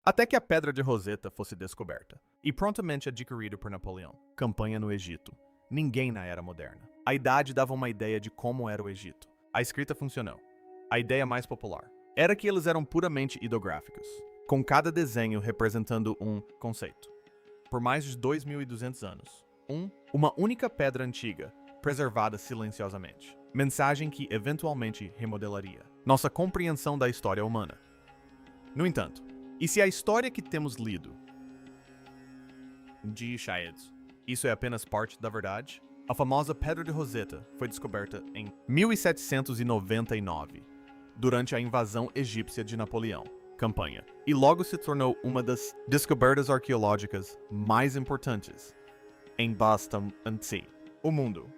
até que a Pedra de Roseta fosse descoberta e prontamente adquirida por Napoleão. Campanha no Egito. Ninguém na Era Moderna. A idade dava uma ideia de como era o Egito. A escrita funcionou. A ideia mais popular era que eles eram puramente idográficos, com cada desenho representando um conceito. Por mais de 2.200 anos, uma única pedra antiga, preservada silenciosamente. Mensagem que eventualmente remodelaria nossa compreensão da história humana. No entanto, e se a história que temos lido de Shayed, isso é apenas parte da verdade? A famosa Pedra de Roseta foi descoberta em 1799, durante a invasão egípcia de Napoleão, campanha, e logo se tornou uma das descobertas arqueológicas mais importantes em Bastam Sea, o mundo.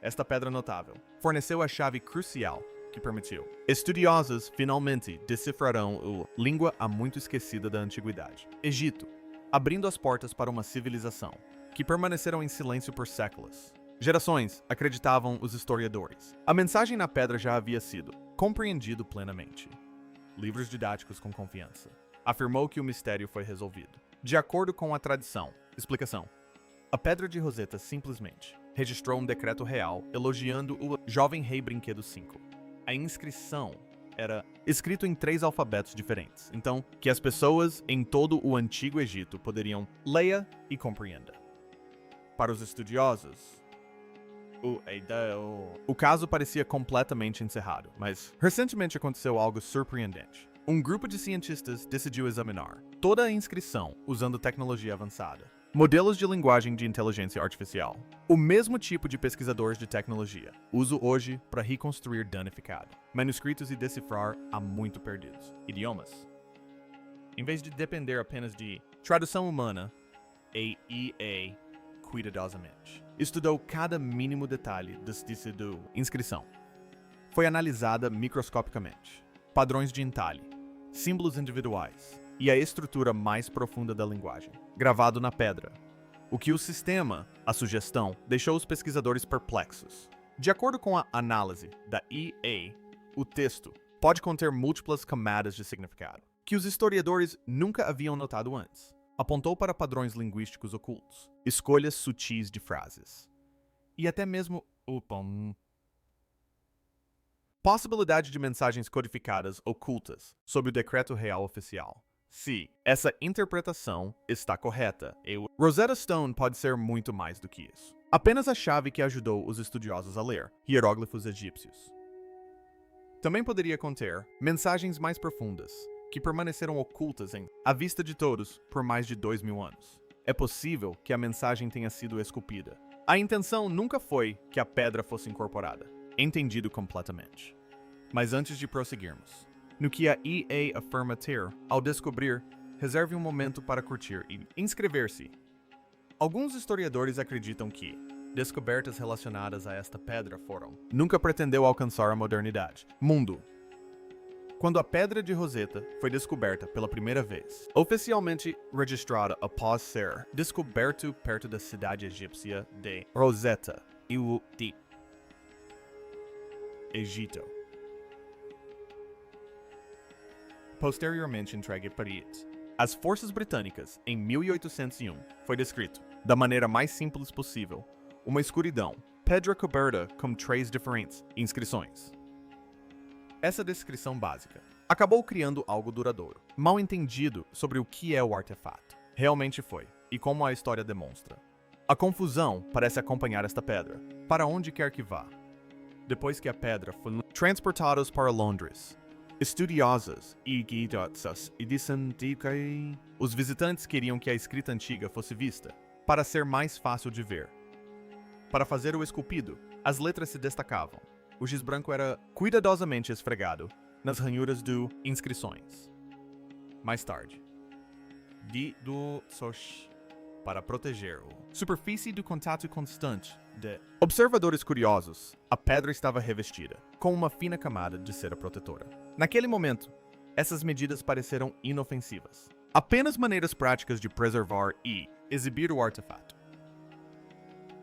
Esta pedra notável forneceu a chave crucial que permitiu. Estudiosos finalmente decifrarão a língua há muito esquecida da antiguidade, Egito, abrindo as portas para uma civilização que permaneceram em silêncio por séculos. Gerações, acreditavam os historiadores. A mensagem na pedra já havia sido compreendido plenamente. Livros didáticos com confiança. Afirmou que o mistério foi resolvido. De acordo com a tradição, explicação. A Pedra de Roseta simplesmente registrou um decreto real elogiando o jovem rei Brinquedo V. A inscrição era escrito em 3 alfabetos diferentes, então que as pessoas em todo o Antigo Egito poderiam leia e compreenda. Para os estudiosos, o caso parecia completamente encerrado, mas recentemente aconteceu algo surpreendente. Um grupo de cientistas decidiu examinar toda a inscrição usando tecnologia avançada. Modelos de linguagem de inteligência artificial. O mesmo tipo de pesquisadores de tecnologia uso hoje para reconstruir danificado. Manuscritos e decifrar há muito perdidos. Idiomas. Em vez de depender apenas de tradução humana, a EA cuidadosamente estudou cada mínimo detalhe da inscrição. Foi analisada microscopicamente. Padrões de entalhe, símbolos individuais e a estrutura mais profunda da linguagem, gravado na pedra. O que o sistema, a sugestão, deixou os pesquisadores perplexos. De acordo com a análise da EA, o texto pode conter múltiplas camadas de significado, que os historiadores nunca haviam notado antes. Apontou para padrões linguísticos ocultos, escolhas sutis de frases, e até mesmo possibilidade de mensagens codificadas ocultas sob o decreto real oficial. Se essa interpretação está correta, Rosetta Stone pode ser muito mais do que isso. Apenas a chave que ajudou os estudiosos a ler hieróglifos egípcios. Também poderia conter mensagens mais profundas, que permaneceram ocultas à vista de todos por mais de 2.000 anos. É possível que a mensagem tenha sido esculpida. A intenção nunca foi que a pedra fosse incorporada. Entendido completamente. Mas antes de prosseguirmos, no que a EA afirma ter, ao descobrir, reserve um momento para curtir e inscrever-se. Alguns historiadores acreditam que descobertas relacionadas a esta pedra nunca pretendeu alcançar a modernidade. Mundo. Quando a Pedra de Roseta foi descoberta pela primeira vez, oficialmente registrada após ser descoberto perto da cidade egípcia de Rosetta, Egito. Posteriormente entregue para as forças britânicas em 1801, foi descrito, da maneira mais simples possível, uma escuridão, pedra coberta com 3 diferentes inscrições. Essa descrição básica acabou criando algo duradouro, mal entendido sobre o que é o artefato. Realmente foi, e como a história demonstra. A confusão parece acompanhar esta pedra, para onde quer que vá. Depois que a pedra foi transportada para Londres, estudiosos e guiados os visitantes queriam que a escrita antiga fosse vista, para ser mais fácil de ver. Para fazer o esculpido, as letras se destacavam. O giz branco era cuidadosamente esfregado nas ranhuras de inscrições. Mais tarde, para proteger a superfície do contato constante de observadores curiosos, a pedra estava revestida com uma fina camada de cera protetora. Naquele momento, essas medidas pareceram inofensivas. Apenas maneiras práticas de preservar e exibir o artefato.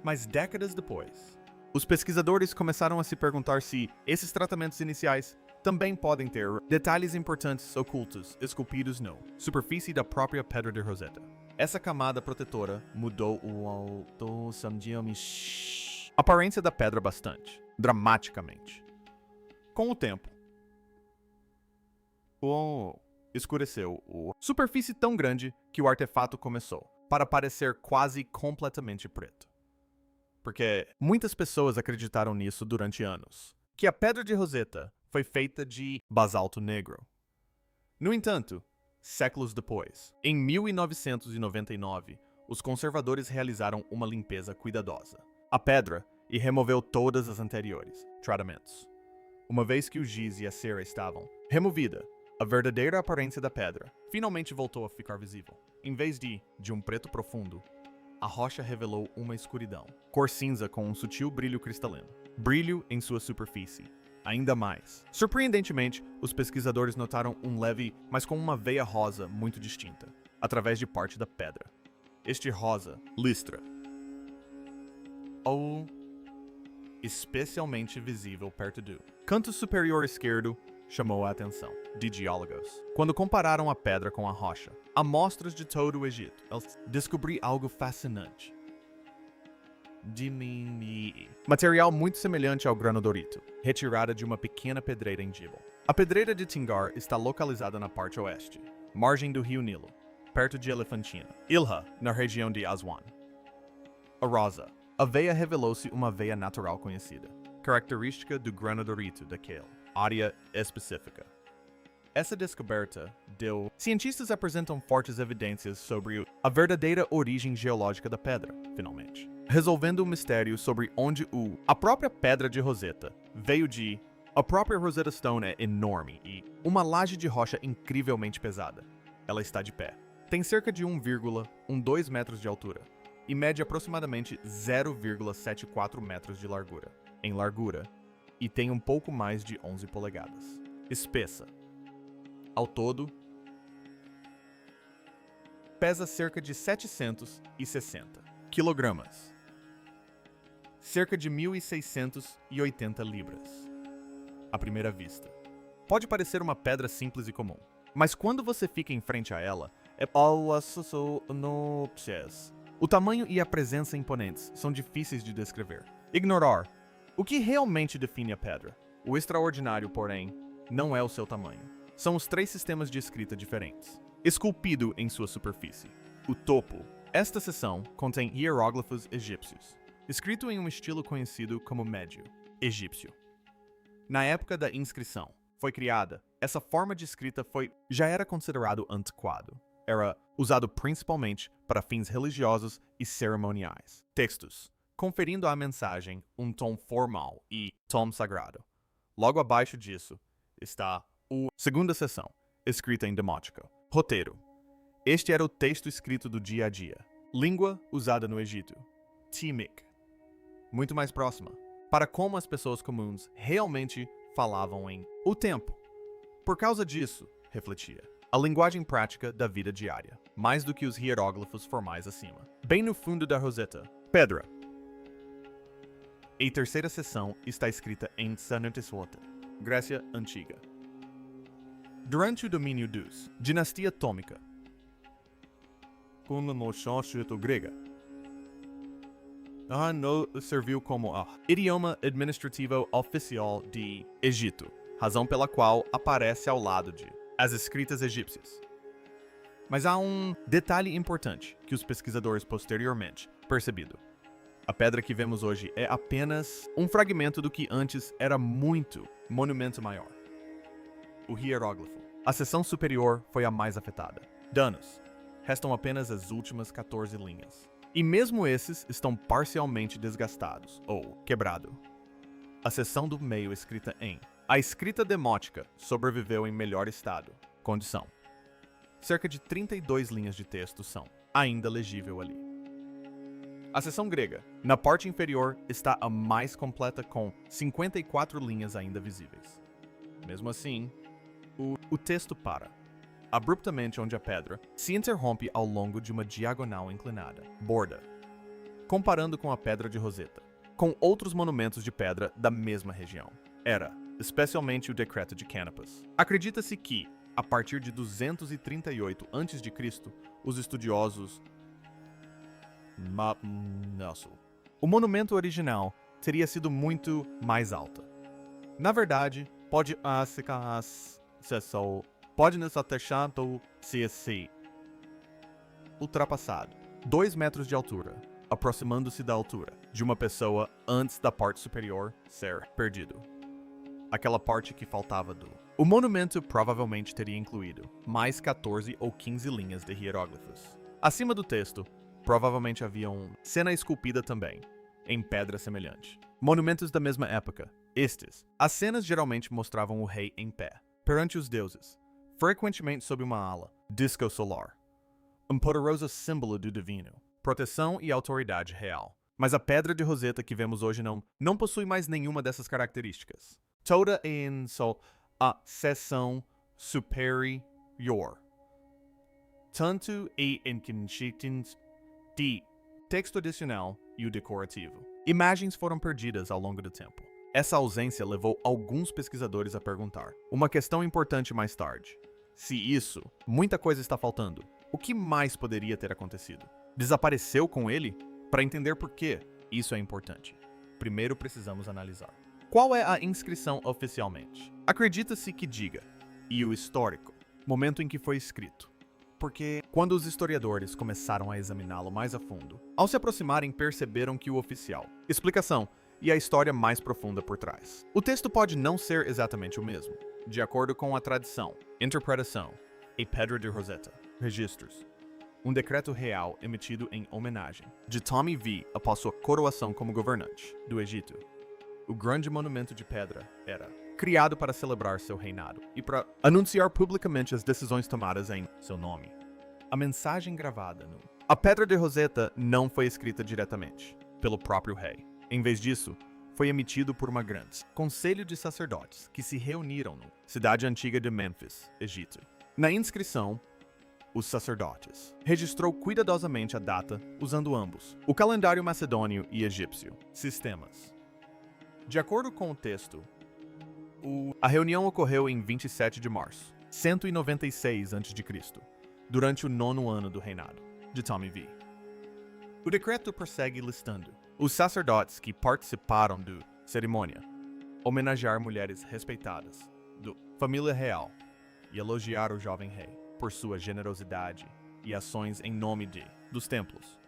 Mas décadas depois, os pesquisadores começaram a se perguntar se esses tratamentos iniciais também podem ter detalhes importantes ocultos esculpidos na superfície da própria Pedra de Roseta. Essa camada protetora mudou a aparência da pedra bastante, dramaticamente. Com o tempo, escureceu a superfície tão grande que o artefato começou para parecer quase completamente preto. Porque muitas pessoas acreditaram nisso durante anos, que a Pedra de Roseta foi feita de basalto negro. No entanto, séculos depois, em 1999, os conservadores realizaram uma limpeza cuidadosa à pedra e removeu todas as anteriores tratamentos. Uma vez que o giz e a cera estavam removida, a verdadeira aparência da pedra finalmente voltou a ficar visível. Em vez de um preto profundo, a rocha revelou uma escuridão, cor cinza com um sutil brilho cristalino, brilho em sua superfície. Ainda mais. Surpreendentemente, os pesquisadores notaram um leve, mas com uma veia rosa muito distinta, através de parte da pedra. Este rosa, listra, ou especialmente visível perto do canto superior esquerdo, chamou a atenção de geólogos. Quando compararam a pedra com a rocha, amostras de todo o Egito, eles descobriram algo fascinante. Material muito semelhante ao granodorito, retirada de uma pequena pedreira em Gibel. A pedreira de Tingar está localizada na parte oeste, margem do rio Nilo, perto de Elefantina. Ilha, na região de Aswan. A rosa. A veia revelou-se uma veia natural conhecida, característica do granodorito daquele área específica. Essa descoberta deu... Cientistas apresentam fortes evidências sobre a verdadeira origem geológica da pedra, finalmente, resolvendo o mistério sobre onde a própria Pedra de Roseta veio de... A própria Rosetta Stone é enorme e uma laje de rocha incrivelmente pesada. Ela está de pé. Tem cerca de 1,12 metros de altura e mede aproximadamente 0,74 metros de largura, em largura, e tem um pouco mais de 11 polegadas. Espessa. Ao todo, pesa cerca de 760 quilogramas, cerca de 1.680 libras. À primeira vista, pode parecer uma pedra simples e comum, mas quando você fica em frente a ela, o tamanho e a presença imponentes são difíceis de descrever. Ignorar o que realmente define a pedra. O extraordinário, porém, não é o seu tamanho. São os 3 sistemas de escrita diferentes, esculpido em sua superfície. O topo. Esta seção contém hieróglifos egípcios, escrito em um estilo conhecido como médio egípcio. Na época da inscrição foi criada, essa forma de escrita já era considerado antiquado. Era usado principalmente para fins religiosos e cerimoniais. Textos, conferindo à mensagem um tom formal e tom sagrado. Logo abaixo disso está a segunda seção, escrita em demótica. Roteiro. Este era o texto escrito do dia a dia. Língua usada no Egito. Timik. Muito mais próxima, para como as pessoas comuns realmente falavam em o tempo. Por causa disso, refletia, a linguagem prática da vida diária, mais do que os hieróglifos formais acima. Bem no fundo da Roseta, pedra. A terceira seção está escrita em Sanantiswota, Grécia Antiga. Durante o domínio dos Dinastia Tômica, quando no sânscrito grega, serviu como idioma administrativo oficial de Egito, razão pela qual aparece ao lado de as escritas egípcias. Mas há um detalhe importante que os pesquisadores posteriormente perceberam. A pedra que vemos hoje é apenas um fragmento do que antes era muito monumento maior. O hieróglifo. A seção superior foi a mais afetada. Danos. Restam apenas as últimas 14 linhas. E mesmo esses estão parcialmente desgastados ou quebrado. A seção do meio escrita em a escrita demótica sobreviveu em melhor estado. Condição. Cerca de 32 linhas de texto são ainda legível ali. A seção grega. Na parte inferior está a mais completa com 54 linhas ainda visíveis. Mesmo assim, o texto para abruptamente onde a pedra se interrompe ao longo de uma diagonal inclinada, borda, comparando com a Pedra de Roseta, com outros monumentos de pedra da mesma região. Era especialmente o Decreto de Canopus. Acredita-se que, a partir de 238 a.C., os estudiosos... O monumento original teria sido muito mais alta. Na verdade, pode nos achado se ultrapassado 2 metros de altura, aproximando-se da altura de uma pessoa antes da parte superior ser perdido. Aquela parte que faltava do... O monumento provavelmente teria incluído mais 14 ou 15 linhas de hieróglifos. Acima do texto, provavelmente havia uma cena esculpida também, em pedra semelhante. Monumentos da mesma época. As cenas geralmente mostravam o rei em pé, perante os deuses, frequentemente sob uma ala, disco solar. Um poderoso símbolo do divino, proteção e autoridade real. Mas a pedra de Roseta que vemos hoje não possui mais nenhuma dessas características. Toda em a seção superior. Tanto e inconsistentes de texto adicional e o decorativo. Imagens foram perdidas ao longo do tempo. Essa ausência levou alguns pesquisadores a perguntar, uma questão importante mais tarde. Se isso, muita coisa está faltando, o que mais poderia ter acontecido? Desapareceu com ele? Para entender por quê, isso é importante. Primeiro precisamos analisar. Qual é a inscrição oficialmente? Acredita-se que diga, e o histórico, momento em que foi escrito. Porque, quando os historiadores começaram a examiná-lo mais a fundo, ao se aproximarem perceberam que o oficial, explicação e a história mais profunda por trás. O texto pode não ser exatamente o mesmo, de acordo com a tradição, interpretação e Pedra de Roseta, registros. Um decreto real emitido em homenagem de Tommy V após sua coroação como governante do Egito. O grande monumento de pedra era criado para celebrar seu reinado e para anunciar publicamente as decisões tomadas em seu nome. A mensagem gravada no... A Pedra de Roseta não foi escrita diretamente pelo próprio rei. Em vez disso, foi emitido por uma grande conselho de sacerdotes que se reuniram na cidade antiga de Mênfis, Egito. Na inscrição, os sacerdotes registrou cuidadosamente a data usando ambos, o calendário macedônio e egípcio, sistemas. De acordo com o texto, a reunião ocorreu em 27 de março, 196 a.C., durante o 9º ano do reinado de Tommy V. O decreto prossegue listando os sacerdotes que participaram da cerimônia, homenagear mulheres respeitadas da família real e elogiar o jovem rei por sua generosidade e ações em nome dos templos.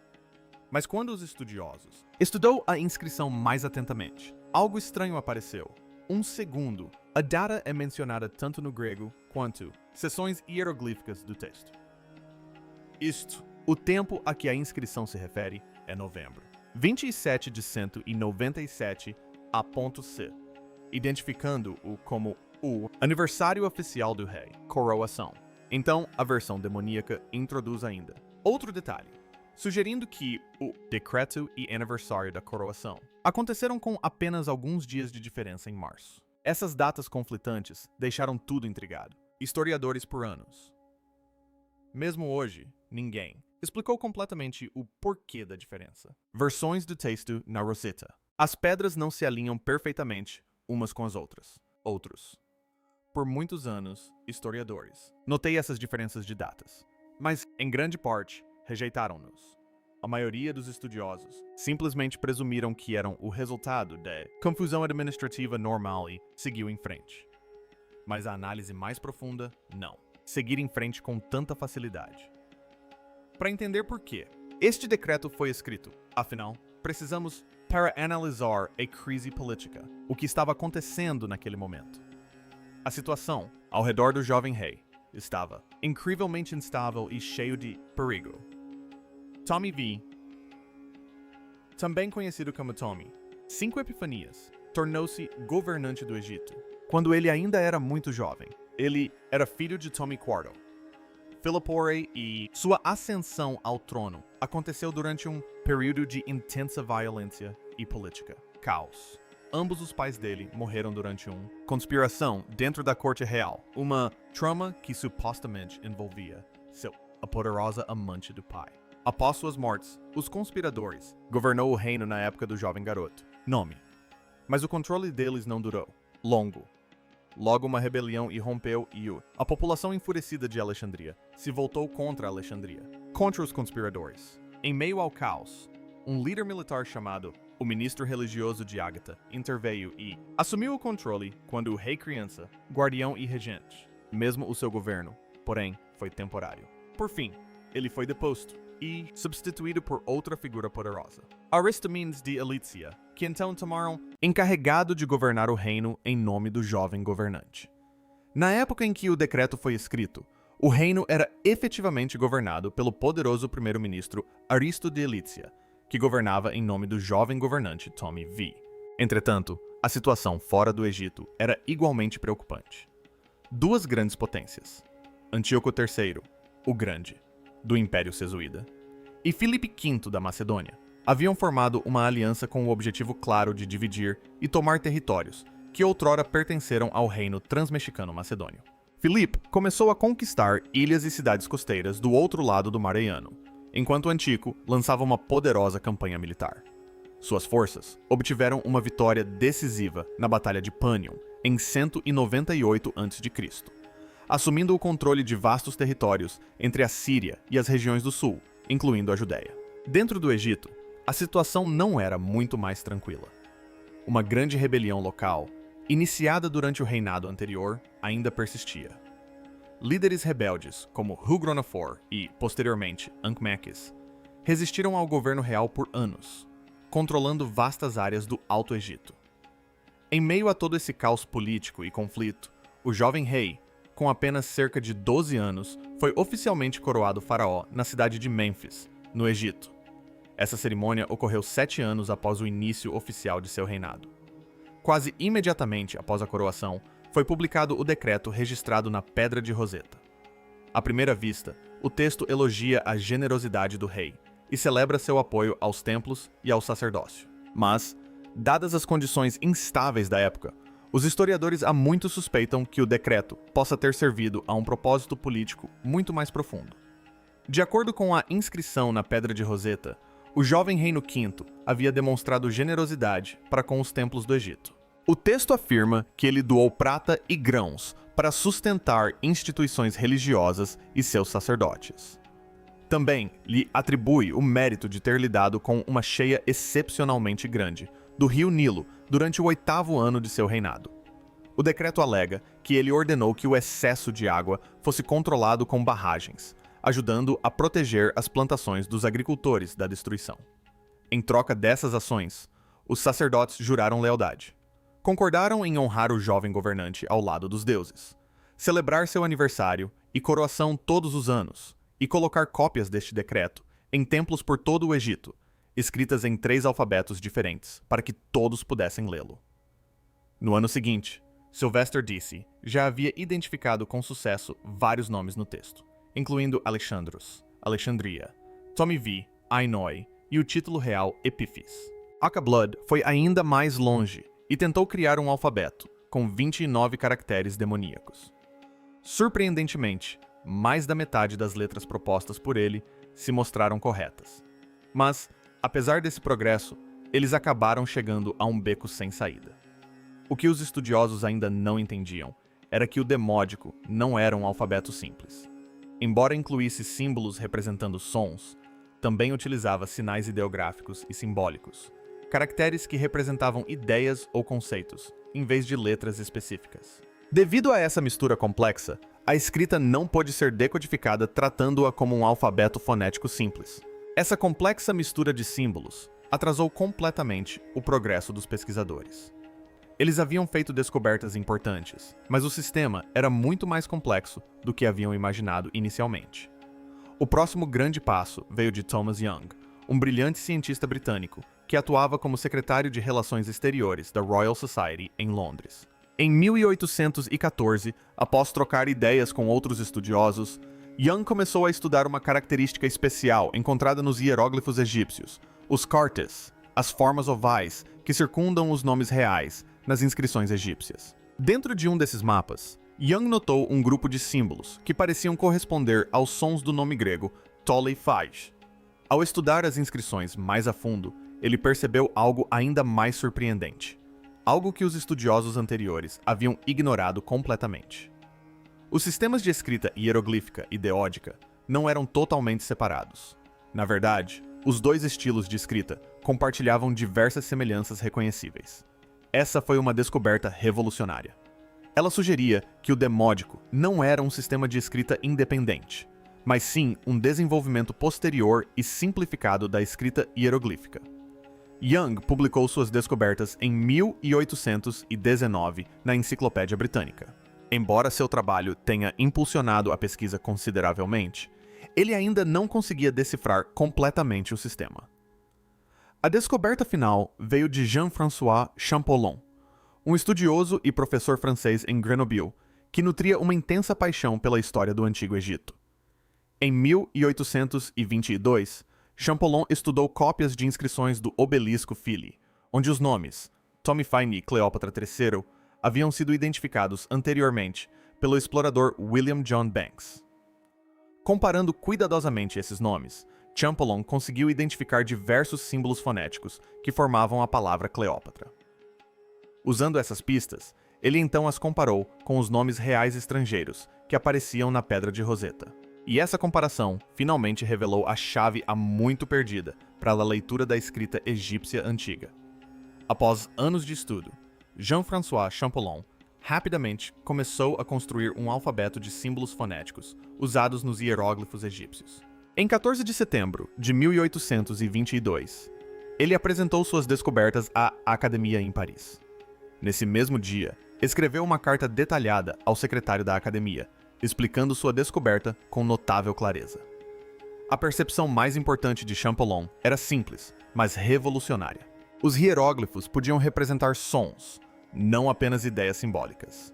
Mas quando os estudiosos estudou a inscrição mais atentamente, algo estranho apareceu. Um segundo, a data é mencionada tanto no grego quanto seções hieroglíficas do texto. O tempo a que a inscrição se refere é novembro. 27 de 197 a.C., identificando-o como o aniversário oficial do rei, coroação. Então, a versão demoníaca introduz ainda outro detalhe, sugerindo que o decreto e aniversário da coroação aconteceram com apenas alguns dias de diferença em março. Essas datas conflitantes deixaram tudo intrigado. Historiadores por anos. Mesmo hoje, ninguém explicou completamente o porquê da diferença. Versões do texto na Roseta. As pedras não se alinham perfeitamente umas com as outras. Por muitos anos, historiadores notei essas diferenças de datas, mas, em grande parte, rejeitaram-nos. A maioria dos estudiosos simplesmente presumiram que eram o resultado da confusão administrativa normal e seguiu em frente. Mas a análise mais profunda, não. Seguir em frente com tanta facilidade. Para entender por quê este decreto foi escrito, afinal, precisamos para analisar a crise política, o que estava acontecendo naquele momento. A situação ao redor do jovem rei estava incrivelmente instável e cheio de perigo. Tommy V, também conhecido como Tommy, 5 Epifanias, tornou-se governante do Egito quando ele ainda era muito jovem. Ele era filho de Tommy IV. Philipore e sua ascensão ao trono aconteceu durante um período de intensa violência e política. Caos. Ambos os pais dele morreram durante uma conspiração dentro da corte real, uma trama que supostamente envolvia a poderosa amante do pai. Após suas mortes, os conspiradores governou o reino na época do jovem garoto, Nome. Mas o controle deles não durou longo. Logo, uma rebelião irrompeu e a população enfurecida de Alexandria se voltou contra Alexandria, contra os conspiradores. Em meio ao caos, um líder militar chamado o ministro religioso de Ágata interveio e assumiu o controle quando o rei criança, guardião e regente, mesmo o seu governo, porém, foi temporário. Por fim, ele foi deposto e substituído por outra figura poderosa, Aristomenes de Elícia, que então tomaram encarregado de governar o reino em nome do jovem governante. Na época em que o decreto foi escrito, o reino era efetivamente governado pelo poderoso primeiro-ministro Aristo de Elícia, que governava em nome do jovem governante Ptolemy V. Entretanto, a situação fora do Egito era igualmente preocupante. Duas grandes potências, Antíoco III, o Grande, do Império Sesuída, e Filipe V da Macedônia, haviam formado uma aliança com o objetivo claro de dividir e tomar territórios que outrora pertenceram ao reino transmexicano macedônio. Filipe começou a conquistar ilhas e cidades costeiras do outro lado do Mar Egano, enquanto Antíoco lançava uma poderosa campanha militar. Suas forças obtiveram uma vitória decisiva na Batalha de Panion em 198 a.C., assumindo o controle de vastos territórios entre a Síria e as regiões do sul, incluindo a Judéia. Dentro do Egito, a situação não era muito mais tranquila. Uma grande rebelião local, iniciada durante o reinado anterior, ainda persistia. Líderes rebeldes, como Hugronafor e, posteriormente, Ankhmeques, resistiram ao governo real por anos, controlando vastas áreas do Alto Egito. Em meio a todo esse caos político e conflito, o jovem rei, com apenas cerca de 12 anos, foi oficialmente coroado faraó na cidade de Mênfis, no Egito. Essa cerimônia ocorreu 7 anos após o início oficial de seu reinado. Quase imediatamente após a coroação, foi publicado o decreto registrado na Pedra de Roseta. À primeira vista, o texto elogia a generosidade do rei e celebra seu apoio aos templos e ao sacerdócio. Mas, dadas as condições instáveis da época, os historiadores há muito suspeitam que o decreto possa ter servido a um propósito político muito mais profundo. De acordo com a inscrição na Pedra de Roseta, o jovem Reino V havia demonstrado generosidade para com os templos do Egito. O texto afirma que ele doou prata e grãos para sustentar instituições religiosas e seus sacerdotes. Também lhe atribui o mérito de ter lidado com uma cheia excepcionalmente grande do rio Nilo durante o 8º ano de seu reinado. O decreto alega que ele ordenou que o excesso de água fosse controlado com barragens, ajudando a proteger as plantações dos agricultores da destruição. Em troca dessas ações, os sacerdotes juraram lealdade. Concordaram em honrar o jovem governante ao lado dos deuses, celebrar seu aniversário e coroação todos os anos, e colocar cópias deste decreto em templos por todo o Egito, escritas em 3 alfabetos diferentes, para que todos pudessem lê-lo. No ano seguinte, Sylvester Deasy já havia identificado com sucesso vários nomes no texto, incluindo Alexandros, Alexandria, Ptolemy V, Ainoi e o título real Epífis. Akablood foi ainda mais longe e tentou criar um alfabeto, com 29 caracteres demoníacos. Surpreendentemente, mais da metade das letras propostas por ele se mostraram corretas. Mas, apesar desse progresso, eles acabaram chegando a um beco sem saída. O que os estudiosos ainda não entendiam era que o demódico não era um alfabeto simples. Embora incluísse símbolos representando sons, também utilizava sinais ideográficos e simbólicos, caracteres que representavam ideias ou conceitos, em vez de letras específicas. Devido a essa mistura complexa, a escrita não pôde ser decodificada tratando-a como um alfabeto fonético simples. Essa complexa mistura de símbolos atrasou completamente o progresso dos pesquisadores. Eles haviam feito descobertas importantes, mas o sistema era muito mais complexo do que haviam imaginado inicialmente. O próximo grande passo veio de Thomas Young, um brilhante cientista britânico que atuava como secretário de Relações Exteriores da Royal Society em Londres. Em 1814, após trocar ideias com outros estudiosos, Young começou a estudar uma característica especial encontrada nos hieróglifos egípcios, os kartas, as formas ovais que circundam os nomes reais nas inscrições egípcias. Dentro de um desses mapas, Young notou um grupo de símbolos que pareciam corresponder aos sons do nome grego Tolei-Phage. Ao estudar as inscrições mais a fundo, ele percebeu algo ainda mais surpreendente. algo que os estudiosos anteriores haviam ignorado completamente. Os sistemas de escrita hieroglífica e deódica não eram totalmente separados. Na verdade, os dois estilos de escrita compartilhavam diversas semelhanças reconhecíveis. Essa foi uma descoberta revolucionária. Ela sugeria que o demódico não era um sistema de escrita independente, mas sim um desenvolvimento posterior e simplificado da escrita hieroglífica. Young publicou suas descobertas em 1819 na Enciclopédia Britânica. Embora seu trabalho tenha impulsionado a pesquisa consideravelmente, ele ainda não conseguia decifrar completamente o sistema. A descoberta final veio de Jean-François Champollion, um estudioso e professor francês em Grenoble, que nutria uma intensa paixão pela história do Antigo Egito. Em 1822, Champollion estudou cópias de inscrições do Obelisco Philly, onde os nomes Tomifyni Cleópatra III haviam sido identificados anteriormente pelo explorador William John Banks. Comparando cuidadosamente esses nomes, Champollion conseguiu identificar diversos símbolos fonéticos que formavam a palavra Cleópatra. Usando essas pistas, ele então as comparou com os nomes reais estrangeiros que apareciam na Pedra de Roseta. E essa comparação finalmente revelou a chave há muito perdida para a leitura da escrita egípcia antiga. Após anos de estudo, Jean-François Champollion rapidamente começou a construir um alfabeto de símbolos fonéticos usados nos hieróglifos egípcios. Em 14 de setembro de 1822, ele apresentou suas descobertas à Academia em Paris. Nesse mesmo dia, escreveu uma carta detalhada ao secretário da Academia, explicando sua descoberta com notável clareza. A percepção mais importante de Champollion era simples, mas revolucionária. Os hieróglifos podiam representar sons, não apenas ideias simbólicas.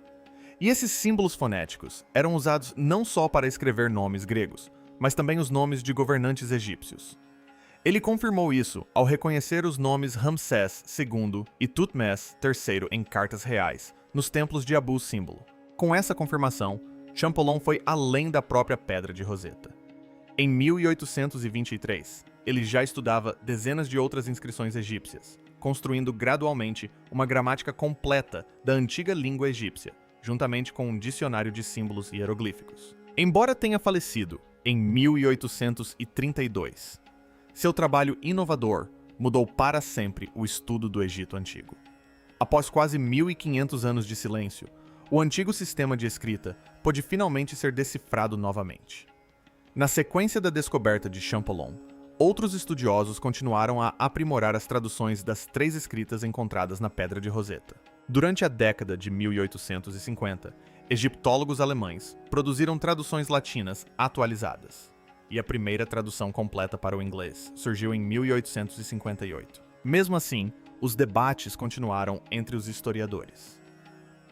E esses símbolos fonéticos eram usados não só para escrever nomes gregos, mas também os nomes de governantes egípcios. Ele confirmou isso ao reconhecer os nomes Ramsés II e Tutmés III em cartas reais, nos templos de Abu-Símbolo. Com essa confirmação, Champollion foi além da própria Pedra de Roseta. Em 1823, ele já estudava dezenas de outras inscrições egípcias, construindo gradualmente uma gramática completa da antiga língua egípcia, juntamente com um dicionário de símbolos hieroglíficos. Embora tenha falecido em 1832, seu trabalho inovador mudou para sempre o estudo do Egito Antigo. Após quase 1500 anos de silêncio, o antigo sistema de escrita pôde finalmente ser decifrado novamente. Na sequência da descoberta de Champollion, outros estudiosos continuaram a aprimorar as traduções das 3 escritas encontradas na Pedra de Roseta. Durante a década de 1850, egiptólogos alemães produziram traduções latinas atualizadas, e a primeira tradução completa para o inglês surgiu em 1858. Mesmo assim, os debates continuaram entre os historiadores.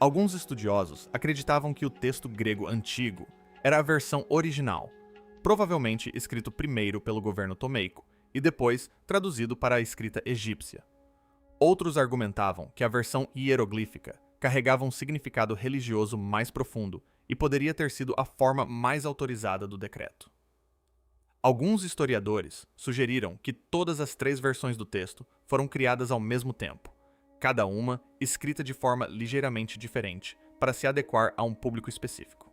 Alguns estudiosos acreditavam que o texto grego antigo era a versão original, provavelmente escrito primeiro pelo governo tomeico e depois traduzido para a escrita egípcia. Outros argumentavam que a versão hieroglífica carregava um significado religioso mais profundo e poderia ter sido a forma mais autorizada do decreto. Alguns historiadores sugeriram que todas as 3 versões do texto foram criadas ao mesmo tempo, cada uma escrita de forma ligeiramente diferente para se adequar a um público específico.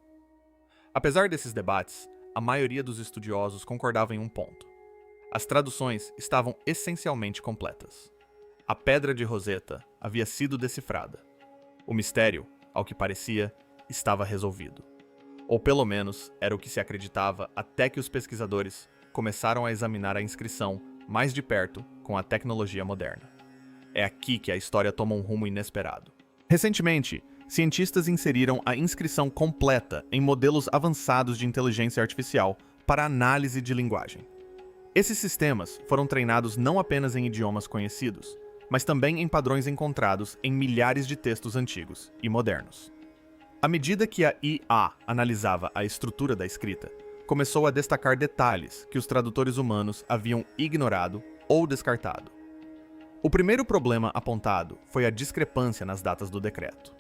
Apesar desses debates, a maioria dos estudiosos concordava em um ponto: as traduções estavam essencialmente completas. A Pedra de Roseta havia sido decifrada. O mistério, ao que parecia, estava resolvido. Ou pelo menos era o que se acreditava até que os pesquisadores começaram a examinar a inscrição mais de perto com a tecnologia moderna. É aqui que a história toma um rumo inesperado. Recentemente, cientistas inseriram a inscrição completa em modelos avançados de inteligência artificial para análise de linguagem. Esses sistemas foram treinados não apenas em idiomas conhecidos, mas também em padrões encontrados em milhares de textos antigos e modernos. À medida que a IA analisava a estrutura da escrita, começou a destacar detalhes que os tradutores humanos haviam ignorado ou descartado. O primeiro problema apontado foi a discrepância nas datas do decreto.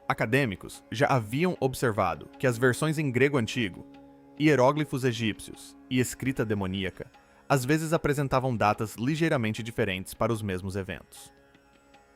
Acadêmicos já haviam observado que as versões em grego antigo, hieróglifos egípcios e escrita demoníaca às vezes apresentavam datas ligeiramente diferentes para os mesmos eventos.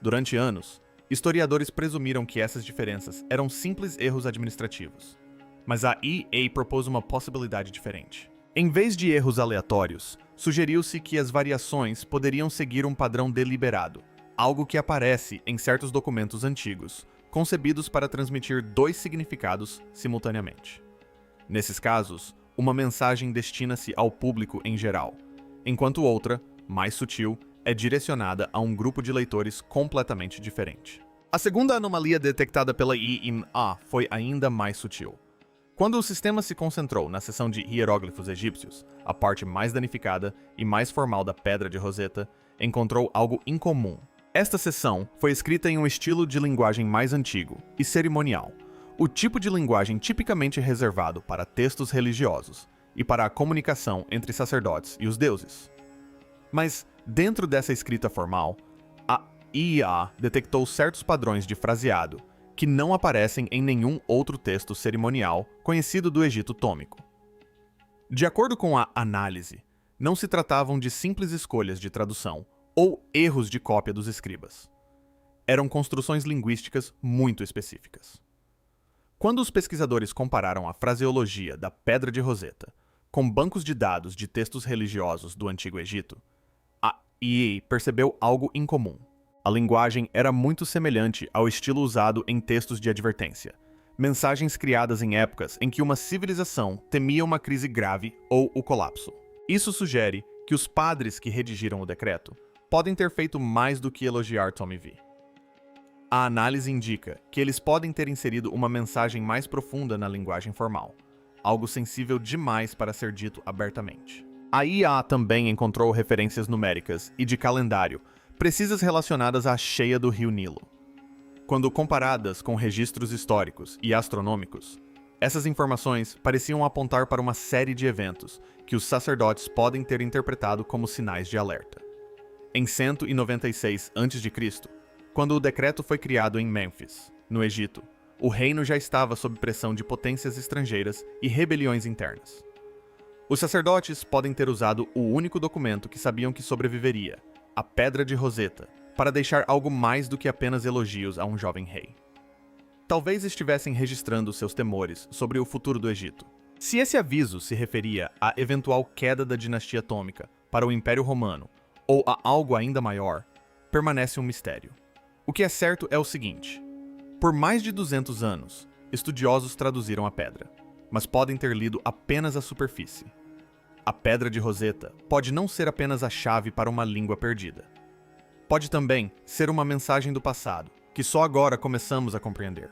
Durante anos, historiadores presumiram que essas diferenças eram simples erros administrativos. Mas a EA propôs uma possibilidade diferente. Em vez de erros aleatórios, sugeriu-se que as variações poderiam seguir um padrão deliberado, algo que aparece em certos documentos antigos, concebidos para transmitir dois significados simultaneamente. Nesses casos, uma mensagem destina-se ao público em geral, enquanto outra, mais sutil, é direcionada a um grupo de leitores completamente diferente. A segunda anomalia detectada pela EA foi ainda mais sutil. Quando o sistema se concentrou na seção de hieróglifos egípcios, a parte mais danificada e mais formal da Pedra de Roseta, encontrou algo incomum. Esta seção foi escrita em um estilo de linguagem mais antigo e cerimonial, o tipo de linguagem tipicamente reservado para textos religiosos e para a comunicação entre sacerdotes e os deuses. Mas, dentro dessa escrita formal, a EA detectou certos padrões de fraseado que não aparecem em nenhum outro texto cerimonial conhecido do Egito Tômico. De acordo com a análise, não se tratavam de simples escolhas de tradução ou erros de cópia dos escribas. Eram construções linguísticas muito específicas. Quando os pesquisadores compararam a fraseologia da Pedra de Roseta com bancos de dados de textos religiosos do Antigo Egito, a EA percebeu algo incomum. A linguagem era muito semelhante ao estilo usado em textos de advertência, mensagens criadas em épocas em que uma civilização temia uma crise grave ou o colapso. Isso sugere que os padres que redigiram o decreto podem ter feito mais do que elogiar Tommy V. A análise indica que eles podem ter inserido uma mensagem mais profunda na linguagem formal, algo sensível demais para ser dito abertamente. A IA também encontrou referências numéricas e de calendário precisas relacionadas à cheia do rio Nilo. Quando comparadas com registros históricos e astronômicos, essas informações pareciam apontar para uma série de eventos que os sacerdotes podem ter interpretado como sinais de alerta. Em 196 a.C., quando o decreto foi criado em Mênfis, no Egito, o reino já estava sob pressão de potências estrangeiras e rebeliões internas. Os sacerdotes podem ter usado o único documento que sabiam que sobreviveria, a Pedra de Roseta, para deixar algo mais do que apenas elogios a um jovem rei. Talvez estivessem registrando seus temores sobre o futuro do Egito. Se esse aviso se referia à eventual queda da dinastia atômica para o Império Romano ou a algo ainda maior, permanece um mistério. O que é certo é o seguinte: por mais de 200 anos, estudiosos traduziram a pedra, mas podem ter lido apenas a superfície. A Pedra de Roseta pode não ser apenas a chave para uma língua perdida. Pode também ser uma mensagem do passado, que só agora começamos a compreender.